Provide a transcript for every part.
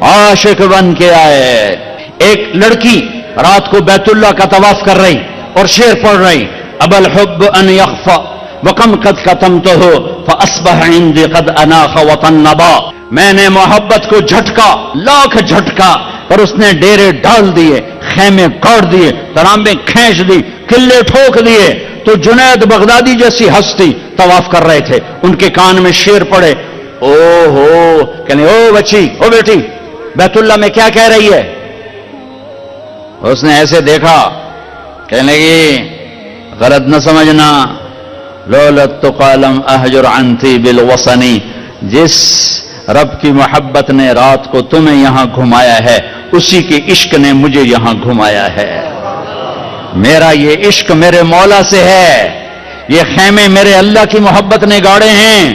عاشق بن کے آئے. ایک لڑکی رات کو بیت اللہ کا طواف کر رہی اور شعر پڑھ رہی, اب الحب ان یخفا وکم قد ختمتہ فاصبح عندی قد اناخ وطنبا. میں نے محبت کو جھٹکا, لاکھ جھٹکا, پر اس نے ڈیرے ڈال دیے, خیمے کوڑ دیے, ترامبیں کھینچ دی, قلعے ٹھوک دیے. تو جنید بغدادی جیسی ہستی طواف کر رہے تھے, ان کے کان میں شعر پڑے. او ہو, کہنے او بچی, او بیٹی, بیت اللہ میں کیا کہہ رہی ہے؟ اس نے ایسے دیکھا, کہنے لگی غلط نہ سمجھنا, لولت تقالم احجر عنتی بالوصنی, جس رب کی محبت نے رات کو تمہیں یہاں گھمایا ہے, اسی کے عشق نے مجھے یہاں گھمایا ہے. میرا یہ عشق میرے مولا سے ہے, یہ خیمے میرے اللہ کی محبت نے گاڑے ہیں,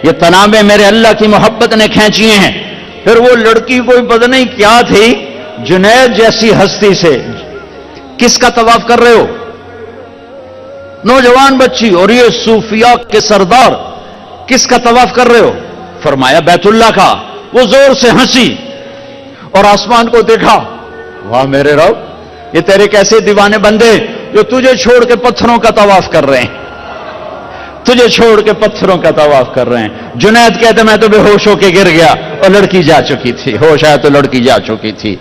یہ تنابیں میرے اللہ کی محبت نے کھینچی ہیں. پھر وہ لڑکی کوئی پتہ نہیں کیا تھی, جنید جیسی ہستی سے کس کا طواف کر رہے ہو؟ نوجوان بچی, اور یہ صوفیاء کے سردار کس کا طواف کر رہے ہو؟ فرمایا بیت اللہ کا. وہ زور سے ہنسی اور آسمان کو دیکھا, واہ میرے رب, یہ تیرے کیسے دیوانے بندے جو تجھے چھوڑ کے پتھروں کا طواف کر رہے ہیں, تجھے چھوڑ کے پتھروں کا طواف کر رہے ہیں. جنید کہتے میں تو بے ہوش ہو کے گر گیا اور لڑکی جا چکی تھی, ہوش آیا تو لڑکی جا چکی تھی.